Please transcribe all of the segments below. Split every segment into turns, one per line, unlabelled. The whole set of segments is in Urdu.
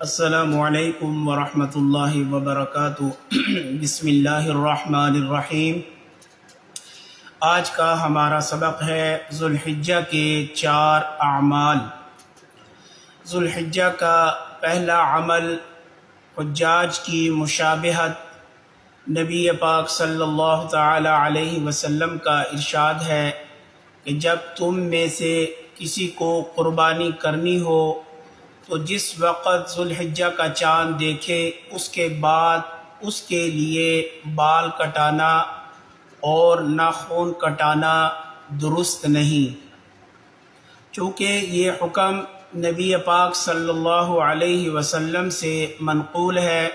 السلام علیکم ورحمۃ اللہ وبرکاتہ۔ بسم اللہ الرحمن الرحیم۔ آج کا ہمارا سبق ہے ذوالحجہ کے 4 اعمال۔ ذوالحجہ کا پہلا عمل حجاج کی مشابہت۔ نبی پاک صلی اللہ تعالی علیہ وسلم کا ارشاد ہے کہ جب تم میں سے کسی کو قربانی کرنی ہو تو جس وقت ذوالحجہ کا چاند دیکھے اس کے بعد اس کے لیے بال کٹانا اور ناخن کٹانا درست نہیں، چونکہ یہ حکم نبی پاک صلی اللہ علیہ وسلم سے منقول ہے،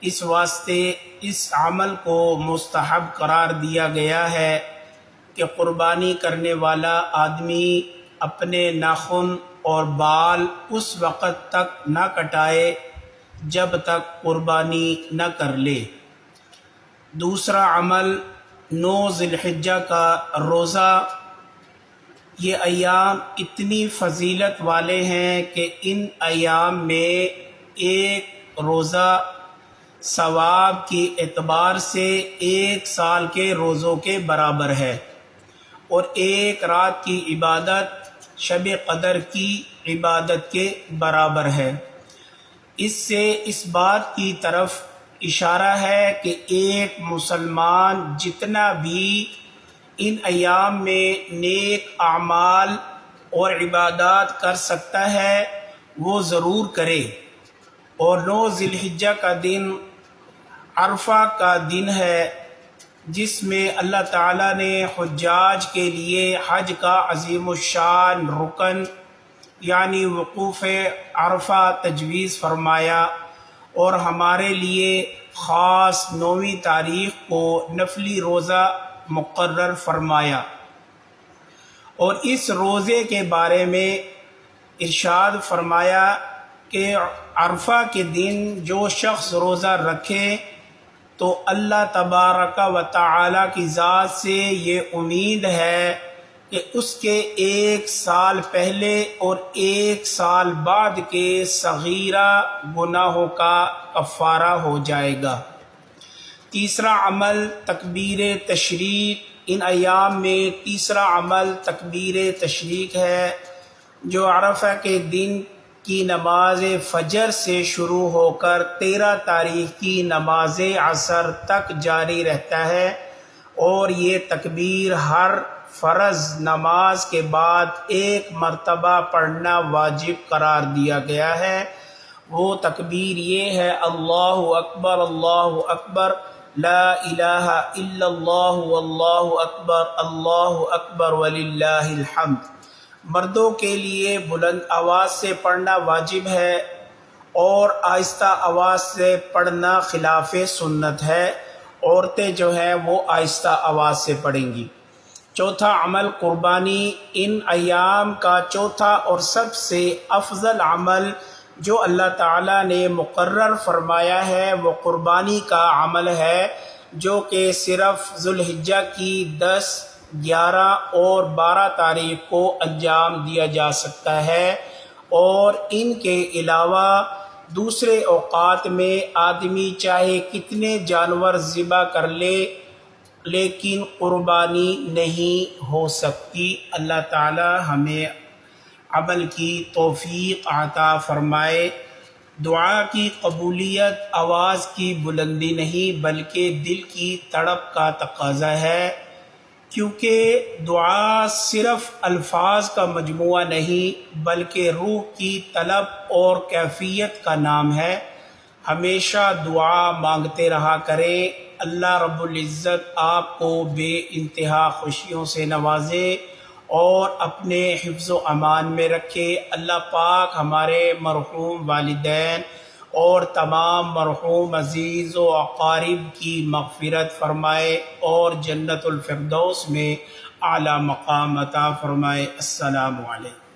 اس واسطے اس عمل کو مستحب قرار دیا گیا ہے کہ قربانی کرنے والا آدمی اپنے ناخن اور بال اس وقت تک نہ کٹائے جب تک قربانی نہ کر لے۔ دوسرا عمل 9 ذی الحجہ کا روزہ۔ یہ ایام اتنی فضیلت والے ہیں کہ ان ایام میں ایک روزہ ثواب کی اعتبار سے 1 سال کے روزوں کے برابر ہے، اور ایک رات کی عبادت شب قدر کی عبادت کے برابر ہے۔ اس سے اس بات کی طرف اشارہ ہے کہ ایک مسلمان جتنا بھی ان ایام میں نیک اعمال اور عبادات کر سکتا ہے وہ ضرور کرے۔ اور 9 ذی الحجہ کا دن عرفہ کا دن ہے، جس میں اللہ تعالیٰ نے حجاج کے لیے حج کا عظیم الشان رکن یعنی وقوف عرفہ تجویز فرمایا، اور ہمارے لیے خاص 9ویں تاریخ کو نفلی روزہ مقرر فرمایا۔ اور اس روزے کے بارے میں ارشاد فرمایا کہ عرفہ کے دن جو شخص روزہ رکھے تو اللہ تبارک و تعالی کی ذات سے یہ امید ہے کہ اس کے 1 سال پہلے اور 1 سال بعد کے صغیرہ گناہوں کا کفارہ ہو جائے گا۔ تیسرا عمل تکبیر تشریق۔ ان ایام میں تیسرا عمل تکبیر تشریق ہے، جو عرفہ کے دن کی نماز فجر سے شروع ہو کر 13 تاریخ کی نماز عصر تک جاری رہتا ہے، اور یہ تکبیر ہر فرض نماز کے بعد 1 مرتبہ پڑھنا واجب قرار دیا گیا ہے۔ وہ تکبیر یہ ہے: اللہ اکبر اللہ اکبر، لا الہ الا اللہ واللہ اکبر وللہ الحمد۔ مردوں کے لیے بلند آواز سے پڑھنا واجب ہے، اور آہستہ آواز سے پڑھنا خلاف سنت ہے۔ عورتیں جو ہیں وہ آہستہ آواز سے پڑھیں گی۔ چوتھا عمل قربانی۔ ان ایام کا چوتھا اور سب سے افضل عمل جو اللہ تعالیٰ نے مقرر فرمایا ہے وہ قربانی کا عمل ہے، جو کہ صرف ذوالحجہ کی 10، 11 اور 12 تاریخ کو انجام دیا جا سکتا ہے، اور ان کے علاوہ دوسرے اوقات میں آدمی چاہے کتنے جانور ذبح کر لے لیکن قربانی نہیں ہو سکتی۔ اللہ تعالی ہمیں عمل کی توفیق عطا فرمائے۔ دعا کی قبولیت آواز کی بلندی نہیں بلکہ دل کی تڑپ کا تقاضا ہے، کیونکہ دعا صرف الفاظ کا مجموعہ نہیں بلکہ روح کی طلب اور کیفیت کا نام ہے۔ ہمیشہ دعا مانگتے رہا کریں۔ اللہ رب العزت آپ کو بے انتہا خوشیوں سے نوازے اور اپنے حفظ و امان میں رکھے۔ اللہ پاک ہمارے مرحوم والدین اور تمام مرحوم عزیز و اقارب کی مغفرت فرمائے اور جنت الفردوس میں اعلیٰ مقام عطا فرمائے۔ السلام علیکم۔